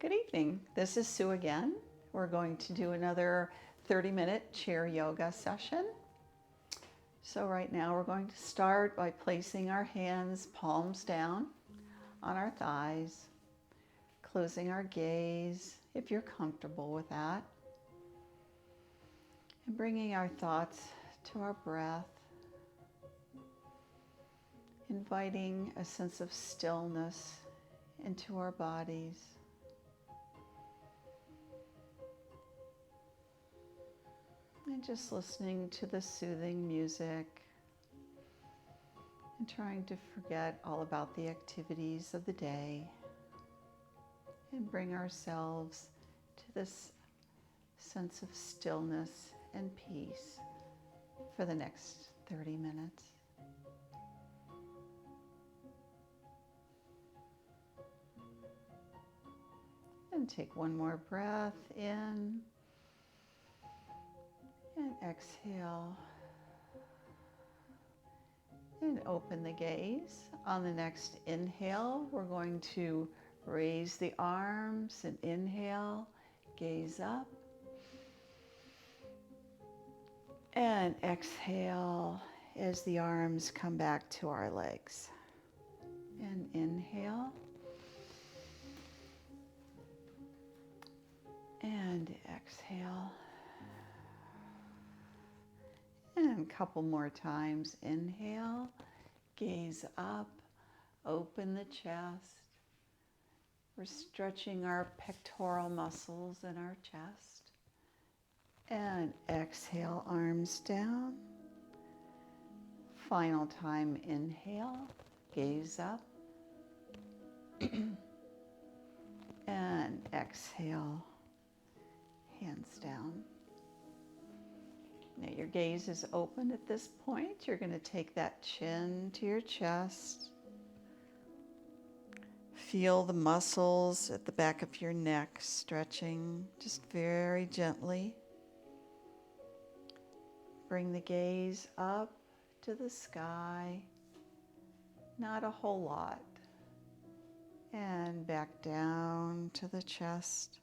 Good evening. This is Sue again. We're going to do another 30-minute chair yoga session. So right now we're going to start by placing our hands palms down on our thighs, closing our gaze if you're comfortable with that, and bringing our thoughts to our breath, inviting a sense of stillness into our bodies. And just listening to the soothing music and trying to forget all about the activities of the day and bring ourselves to this sense of stillness and peace for the next 30 minutes. And take one more breath in and exhale. And open the gaze. On the next inhale, we're going to raise the arms and inhale, gaze up. And exhale as the arms come back to our legs. And inhale. And exhale. And a couple more times. Inhale, gaze up, open the chest. We're stretching our pectoral muscles in our chest. And exhale, arms down. Final time, inhale, gaze up. And exhale, hands down. Now your gaze is open at this point. You're going to take that chin to your chest. Feel the muscles at the back of your neck stretching just very gently. Bring the gaze up to the sky. Not a whole lot. And back down to the chest.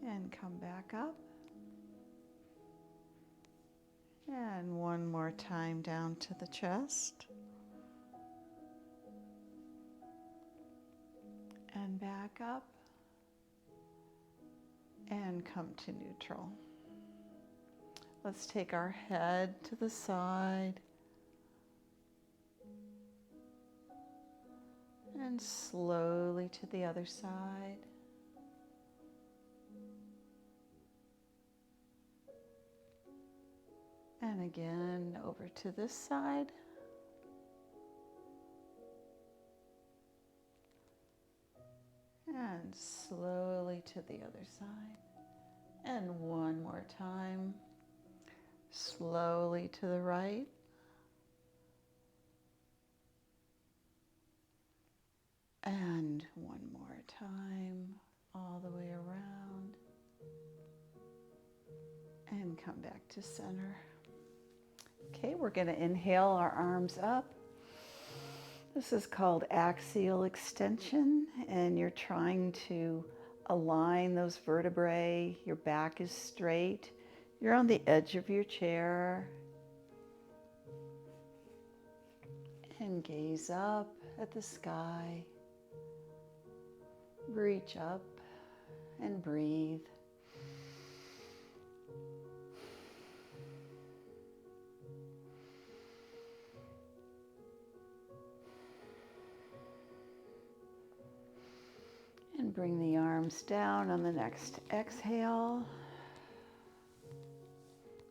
And come back up. And one more time down to the chest. And back up. And come to neutral. Let's take our head to the side. And slowly to the other side. And again, over to this side. And slowly to the other side. And one more time. Slowly to the right. And one more time, all the way around. And come back to center. Okay, we're going to inhale our arms up. This is called Axial Extension, and you're trying to align those vertebrae. Your back is straight. You're on the edge of your chair. And gaze up at the sky. Reach up and breathe. And bring the arms down on the next exhale.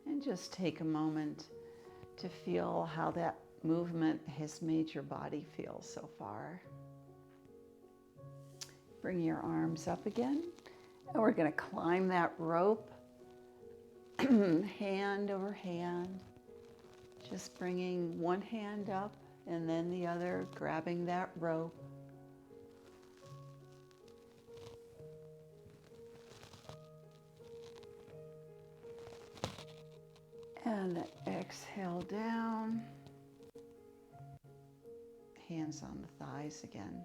And just take a moment to feel how that movement has made your body feel so far. Bring your arms up again. And we're going to climb that rope, hand over hand. Just bringing one hand up and then the other, grabbing that rope. And exhale down. hands on the thighs again.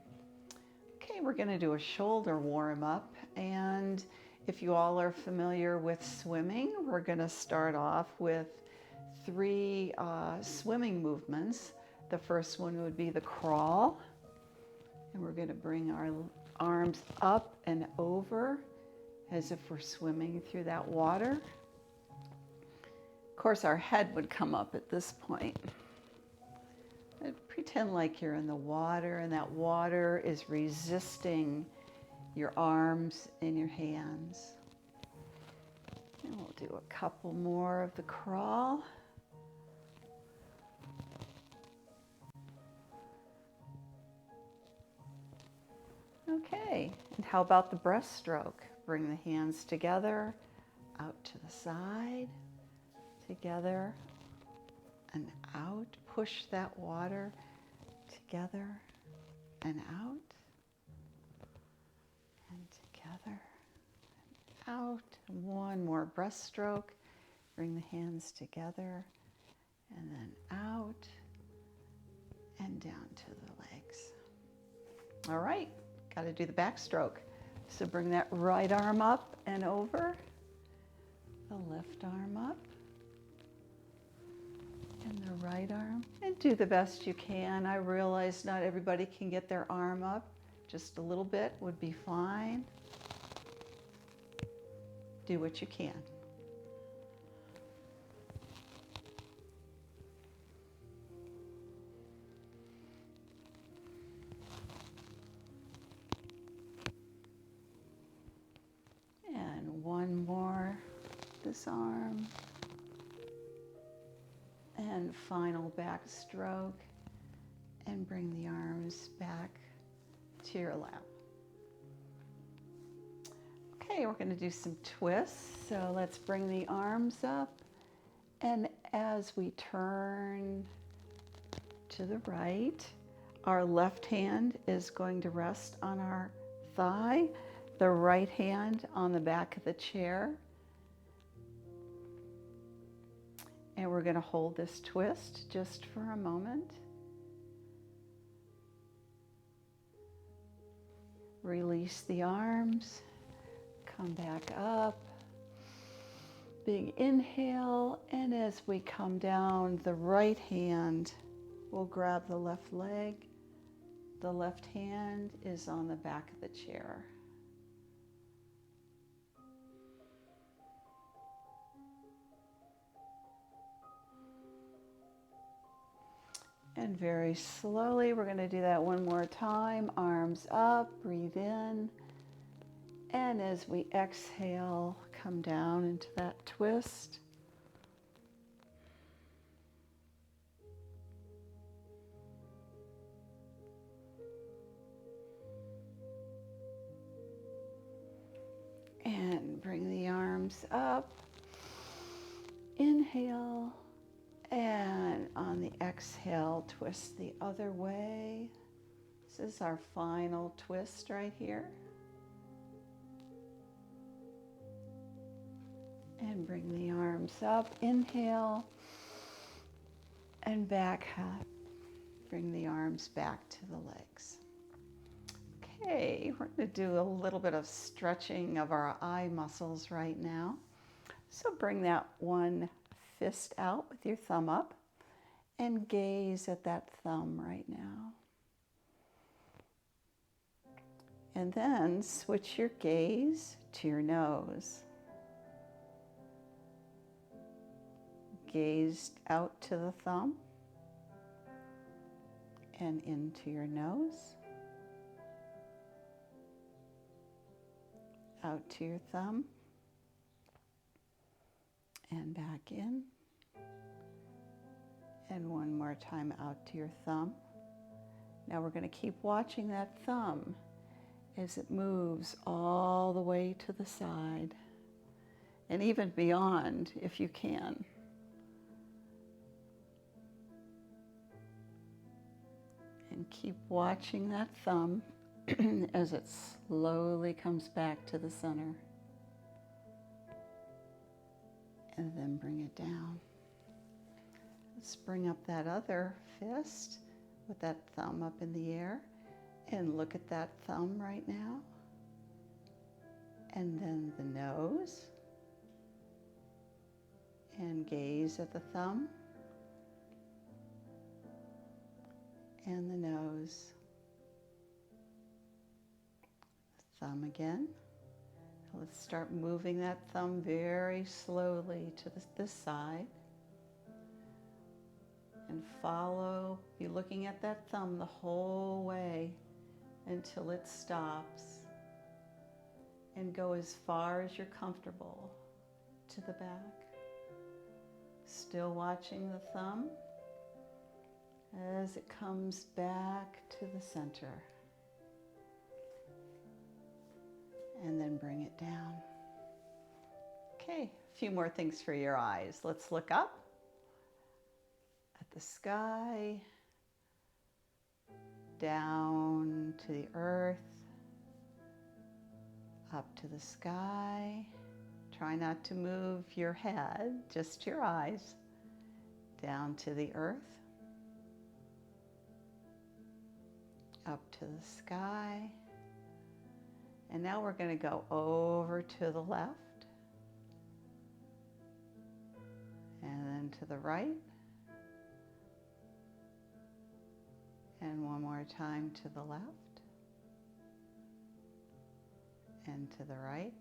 Okay, we're going to do a shoulder warm up, and if you all are familiar with swimming, we're going to start off with 3 swimming movements. The first one would be the crawl, and we're going to bring our arms up and over as if we're swimming through that water. Of course, our head would come up at this point. And pretend like you're in the water, and that water is resisting your arms and your hands. And we'll do a couple more of the crawl. Okay, and how about the breaststroke? Bring the hands together, out to the side, together, and out. Push that water together and out, and together and out. One more breaststroke. Bring the hands together and then out and down to the legs. All right, got to do the backstroke. So bring that right arm up and over, the left arm up, and the right arm, and do the best you can. I realize not everybody can get their arm up. Just a little bit would be fine. Do what you can. And one more, this arm. And final backstroke, and bring the arms back to your lap. Okay, we're going to do some twists. So let's bring the arms up, and as we turn to the right, our left hand is going to rest on our thigh, the right hand on the back of the chair. And we're going to hold this twist just for a moment. Release the arms. Come back up. Big inhale. And as we come down, the right hand will grab the left leg. The left hand is on the back of the chair. And very slowly, we're going to do that one more time. Arms up, breathe in. And as we exhale, come down into that twist. And bring the arms up. Inhale. And on the exhale, twist the other way. This is our final twist right here. And bring the arms up. Inhale. And back up. Bring the arms back to the legs. Okay, we're going to do a little bit of stretching of our eye muscles right now. So bring that one fist out with your thumb up and gaze at that thumb right now. And then switch your gaze to your nose. Gaze out to the thumb and into your nose. Out to your thumb. And back in. And one more time out to your thumb. Now we're going to keep watching that thumb as it moves all the way to the side and even beyond if you can. And keep watching that thumb as it slowly comes back to the center. And then bring it down. Let's bring up that other fist. with that thumb up in the air. And look at that thumb right now. And then the nose. And gaze at the thumb. And the nose. The thumb again. Let's start moving that thumb very slowly to this side. And follow, be looking at that thumb the whole way until it stops. And go as far as you're comfortable to the back. Still watching the thumb as it comes back to the center. And then bring it down. Okay, a few more things for your eyes. Let's look up at the sky, down to the earth, up to the sky. Try not to move your head, just your eyes. Down to the earth, up to the sky. And now we're going to go over to the left, and then to the right, and one more time to the left, and to the right,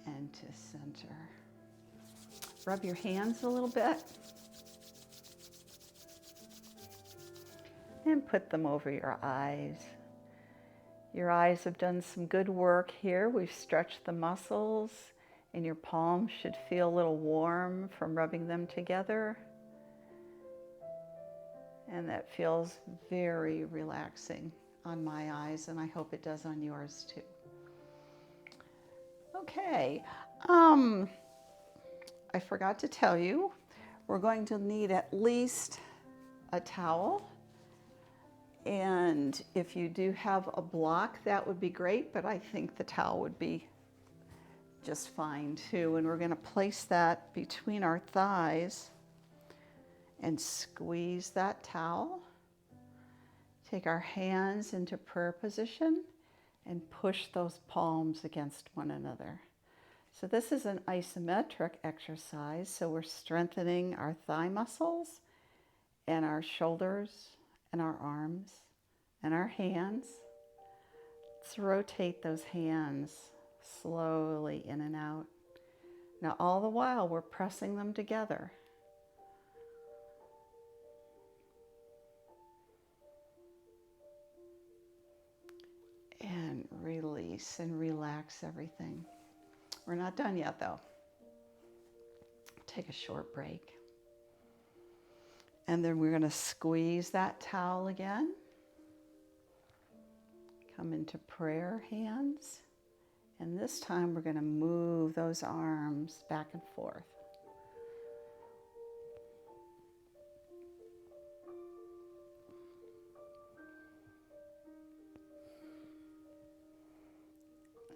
and to center. Rub your hands a little bit, and put them over your eyes. Your eyes have done some good work here. We've stretched the muscles, and your palms should feel a little warm from rubbing them together. And that feels very relaxing on my eyes, and I hope it does on yours too. Okay, I forgot to tell you, we're going to need at least a towel. And if you do have a block, that would be great, but I think the towel would be just fine too. And we're going to place that between our thighs and squeeze that towel. Take our hands into prayer position and push those palms against one another. So this is an isometric exercise, so we're strengthening our thigh muscles and our shoulders and our arms and our hands. Let's rotate those hands slowly in and out. Now all the while we're pressing them together. And release and relax everything. We're not done yet though. Take a short break. And then we're going to squeeze that towel again. Come into prayer hands. And this time we're going to move those arms back and forth.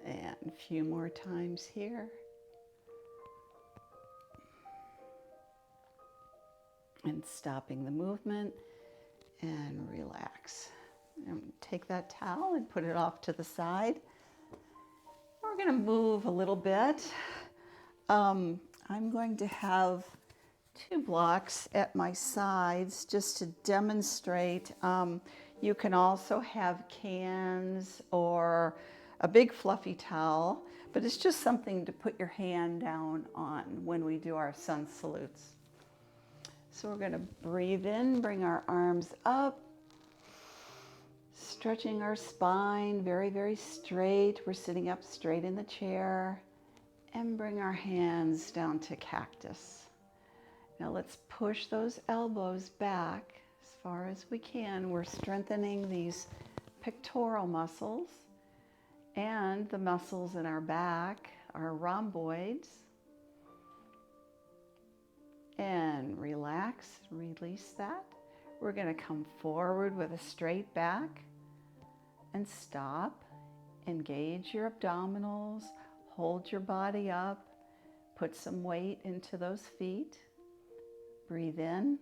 And a few more times here. And stopping the movement and relax. And take that towel and put it off to the side. We're going to move a little bit. I'm going to have 2 blocks at my sides just to demonstrate. You can also have cans or a big fluffy towel, but it's just something to put your hand down on when we do our sun salutes. So we're going to breathe in, bring our arms up, stretching our spine very, very straight. We're sitting up straight in the chair, and bring our hands down to cactus. Now let's push those elbows back as far as we can. We're strengthening these pectoral muscles and the muscles in our back, our rhomboids. And relax, release that. We're going to come forward with a straight back and stop. Engage your abdominals, hold your body up, put some weight into those feet. Breathe in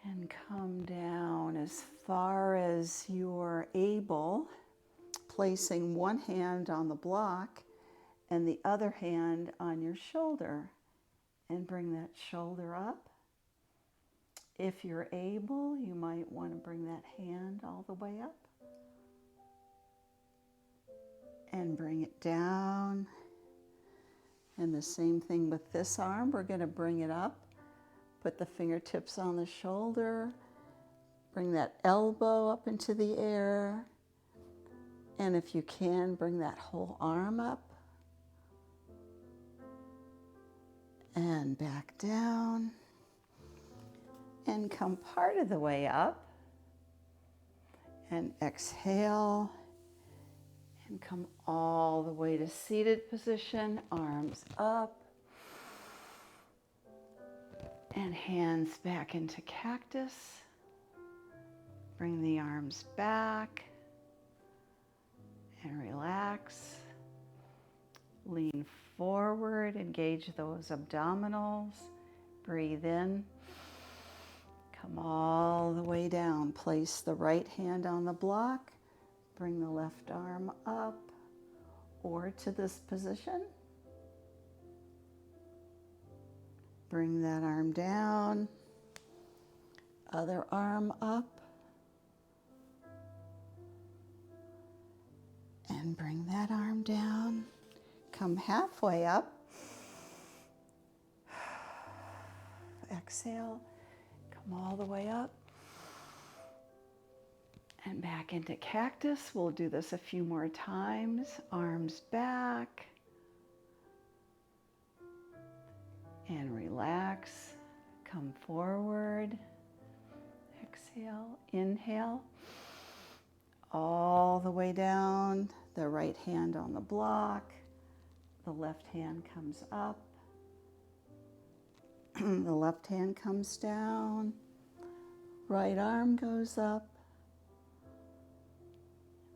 And come down as far as you're able, placing one hand on the block and the other hand on your shoulder. And bring that shoulder up. If you're able, you might want to bring that hand all the way up. And bring it down. And the same thing with this arm. We're going to bring it up. Put the fingertips on the shoulder. Bring that elbow up into the air. And if you can, bring that whole arm up. And back down. And come part of the way up. And exhale. And come all the way to seated position, arms up. And hands back into cactus. Bring the arms back. And relax. Lean forward, engage those abdominals. Breathe in. Come all the way down. Place the right hand on the block. Bring the left arm up or to this position. Bring that arm down. Other arm up. And bring that arm down. Come halfway up. Exhale. Come all the way up. And back into cactus. We'll do this a few more times. Arms back. And relax. Come forward. Exhale. Inhale. All the way down. The right hand on the block. The left hand comes up. The left hand comes down. Right arm goes up.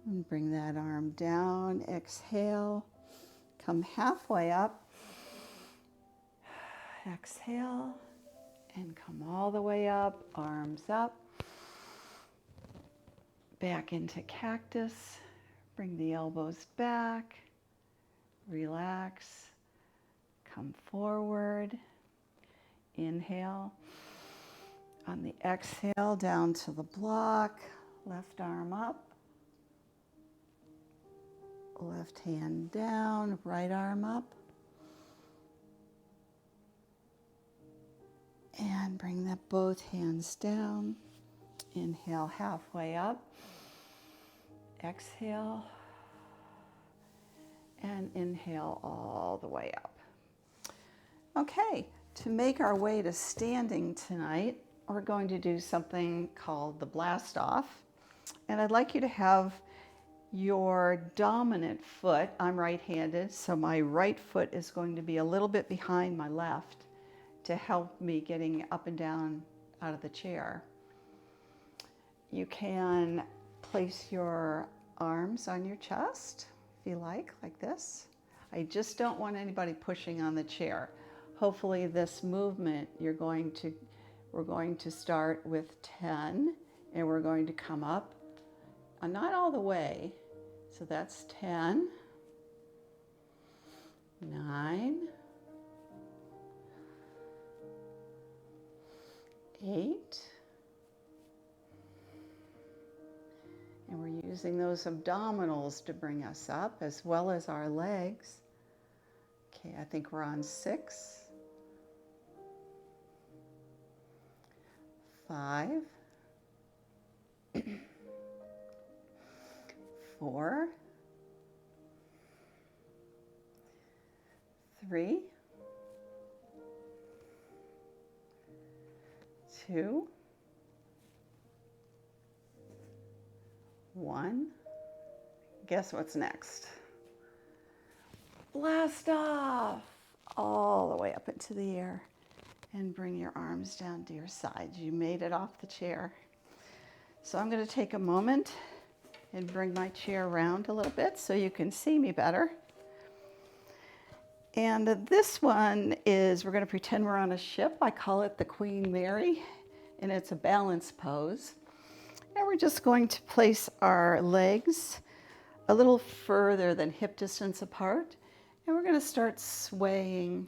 And bring that arm down. Exhale. Come halfway up. Exhale. And come all the way up. Arms up. Back into cactus. Bring the elbows back. Relax. Come forward. Inhale. On the exhale, down to the block. Left arm up. Left hand down. Right arm up. And bring that both hands down. Inhale halfway up. Exhale. And inhale all the way up. Okay, to make our way to standing tonight, we're going to do something called the blast off. And I'd like you to have your dominant foot, I'm right-handed, so my right foot is going to be a little bit behind my left to help me getting up and down out of the chair. You can place your arms on your chest, if you like this. I just don't want anybody pushing on the chair. Hopefully this movement, we're going to start with 10, and we're going to come up, not all the way, so that's 10, 9, 8, and we're using those abdominals to bring us up as well as our legs. Okay, I think we're on 6, 5, 4, 3, 2, 1. Guess what's next? Blast off all the way up into the air and bring your arms down to your sides. You made it off the chair. So I'm going to take a moment and bring my chair around a little bit so you can see me better. And this one is, we're going to pretend we're on a ship. I call it the Queen Mary. and it's a balance pose. And we're just going to place our legs a little further than hip distance apart, and we're going to start swaying.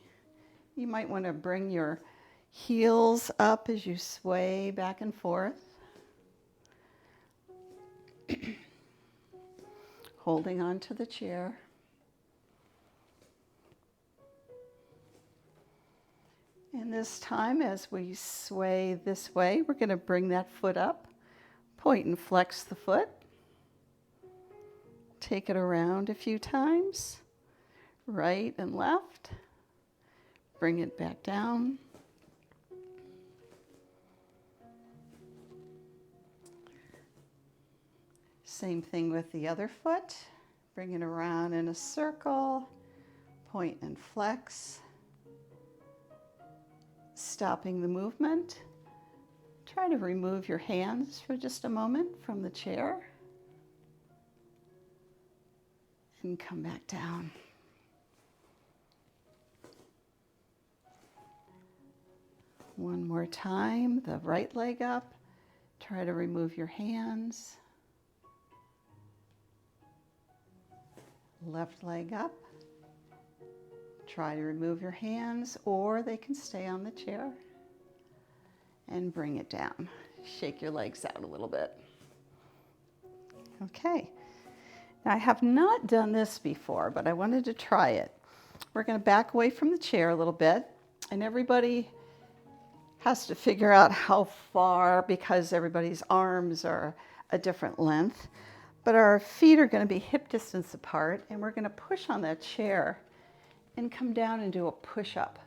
You might want to bring your heels up as you sway back and forth, holding on to the chair. And this time, as we sway this way, we're going to bring that foot up, point and flex the foot. Take it around a few times, right and left. Bring it back down. Same thing with the other foot. Bring it around in a circle, point and flex. Stopping the movement. Try to remove your hands for just a moment from the chair. And come back down. One more time, the right leg up. Try to remove your hands. Left leg up. Try to remove your hands, or they can stay on the chair. And bring it down. Shake your legs out a little bit. Okay. Now, I have not done this before, but I wanted to try it. We're going to back away from the chair a little bit, and everybody has to figure out how far, because everybody's arms are a different length. But our feet are going to be hip distance apart, and we're going to push on that chair and come down and do a push-up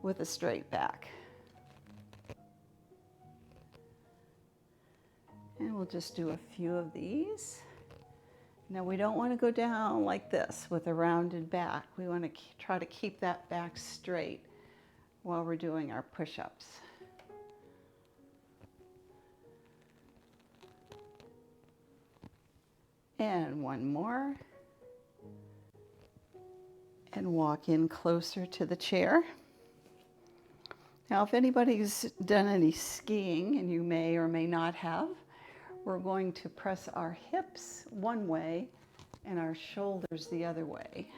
with a straight back. And we'll just do a few of these. Now, we don't want to go down like this with a rounded back. We want to try to keep that back straight while we're doing our push-ups. And one more. And walk in closer to the chair. Now, if anybody's done any skiing, and you may or may not have, we're going to press our hips one way and our shoulders the other way.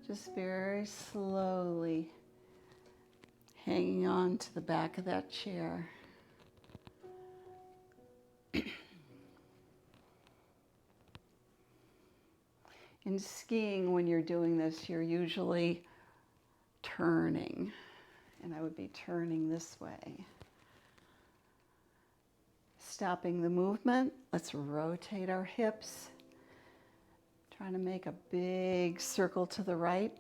Just very slowly hanging on to the back of that chair. In skiing, when you're doing this, you're usually turning, and I would be turning this way. Stopping the movement, let's rotate our hips. Trying to make a big circle to the right.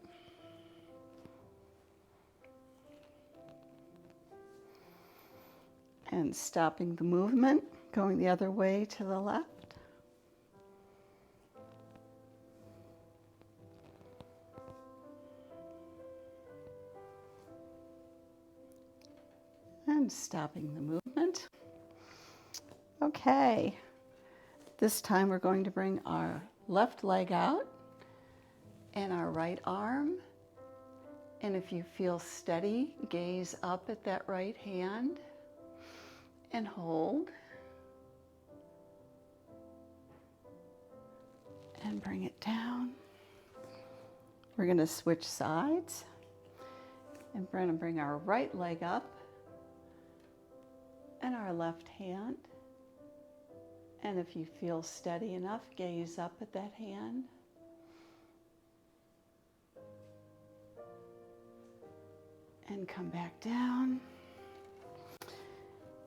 And stopping the movement, going the other way to the left. And stopping the movement. Okay, this time we're going to bring our left leg out and our right arm. And if you feel steady, gaze up at that right hand and hold. And bring it down. We're going to switch sides. And we're going to bring our right leg up and our left hand. And if you feel steady enough, gaze up at that hand. And come back down.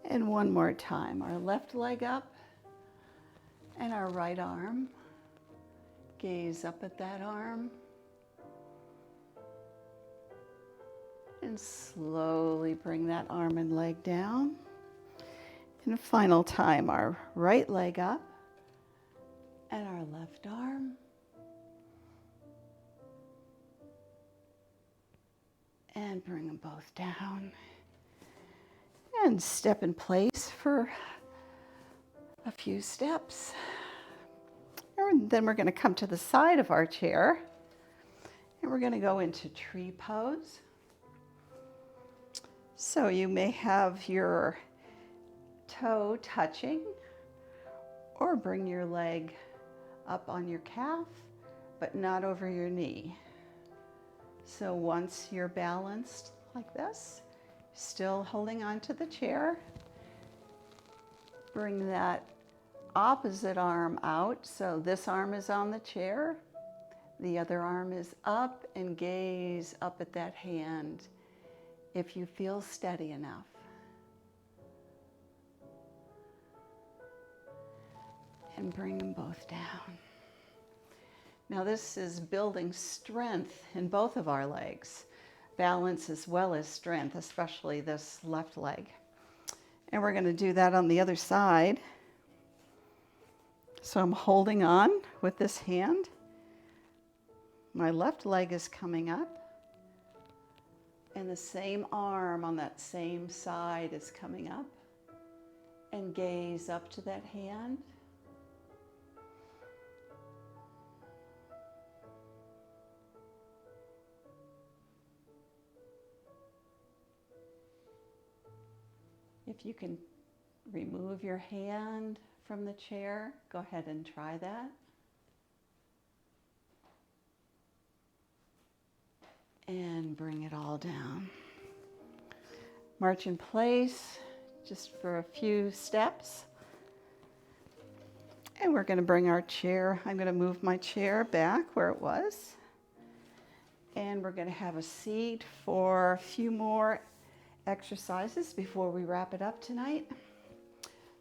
And one more time, our left leg up and our right arm. Gaze up at that arm. And slowly bring that arm and leg down. And a final time, our right leg up and our left arm. And bring them both down. And step in place for a few steps. And then we're going to come to the side of our chair. And we're going to go into tree pose. So you may have your toe touching, or bring your leg up on your calf, but not over your knee. So once you're balanced like this, still holding on to the chair, bring that opposite arm out. So this arm is on the chair, the other arm is up, and gaze up at that hand if you feel steady enough. And bring them both down. Now this is building strength in both of our legs, balance as well as strength, especially this left leg. And we're going to do that on the other side. So I'm holding on with this hand. My left leg is coming up, and the same arm on that same side is coming up, and gaze up to that hand. If you can remove your hand from the chair, go ahead and try that. And bring it all down. March in place just for a few steps. And we're going to bring our chair, I'm going to move my chair back where it was. And we're going to have a seat for a few more exercises before we wrap it up tonight.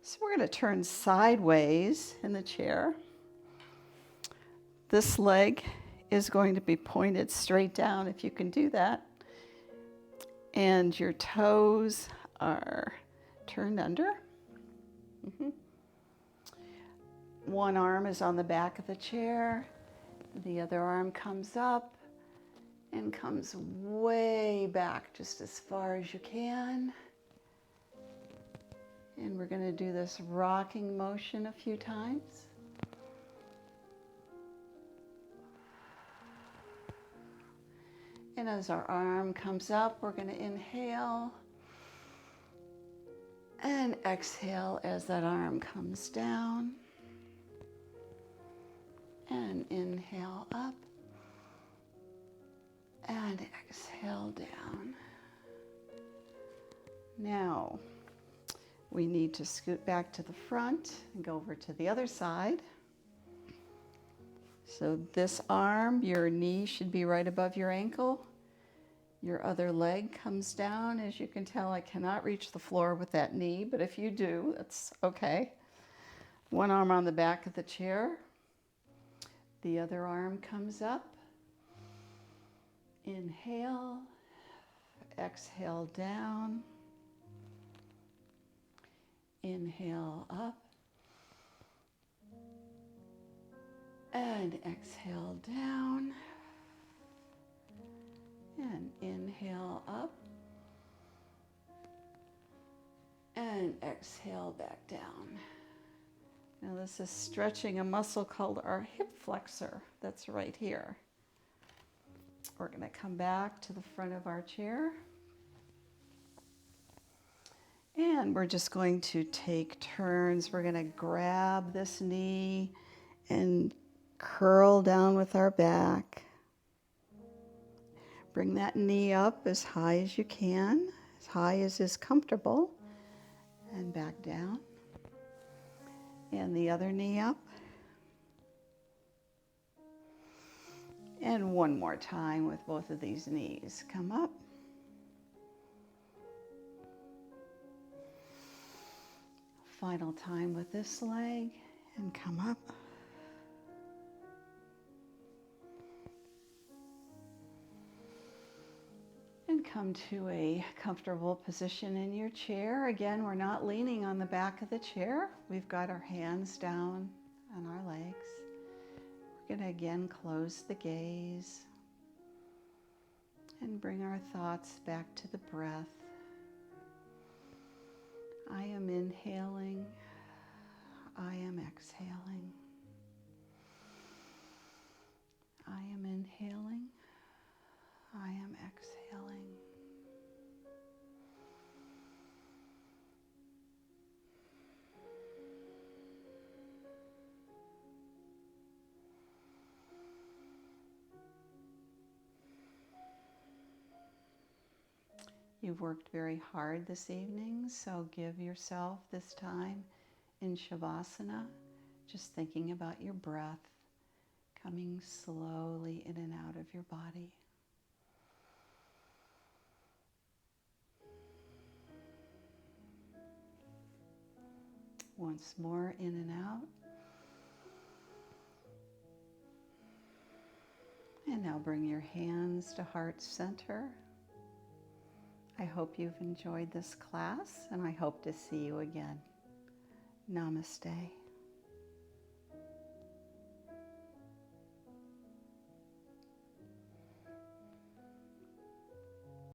So we're going to turn sideways in the chair. This leg is going to be pointed straight down if you can do that. And your toes are turned under. One arm is on the back of the chair. The other arm comes up and comes way back just as far as you can. And we're going to do this rocking motion a few times. And as our arm comes up, we're going to inhale and exhale as that arm comes down. And inhale up. And exhale down. Now, we need to scoot back to the front and go over to the other side. So this arm, your knee should be right above your ankle. Your other leg comes down. As you can tell, I cannot reach the floor with that knee, but if you do, that's okay. One arm on the back of the chair. The other arm comes up. Inhale, exhale down, inhale up, and exhale down, and inhale up, and exhale back down. Now this is stretching a muscle called our hip flexor that's right here. We're going to come back to the front of our chair. And we're just going to take turns. We're going to grab this knee and curl down with our back. Bring that knee up as high as you can, as high as is comfortable, and back down. And the other knee up. And one more time with both of these knees. Come up. Final time with this leg and come up. And come to a comfortable position in your chair. Again, we're not leaning on the back of the chair. We've got our hands down on our legs. We're going to again close the gaze and bring our thoughts back to the breath. I am inhaling. I am exhaling. I am inhaling. I am exhaling. You've worked very hard this evening, so give yourself this time in Shavasana, just thinking about your breath coming slowly in and out of your body. Once more, in and out. And now bring your hands to heart center. I hope you've enjoyed this class, and I hope to see you again. Namaste.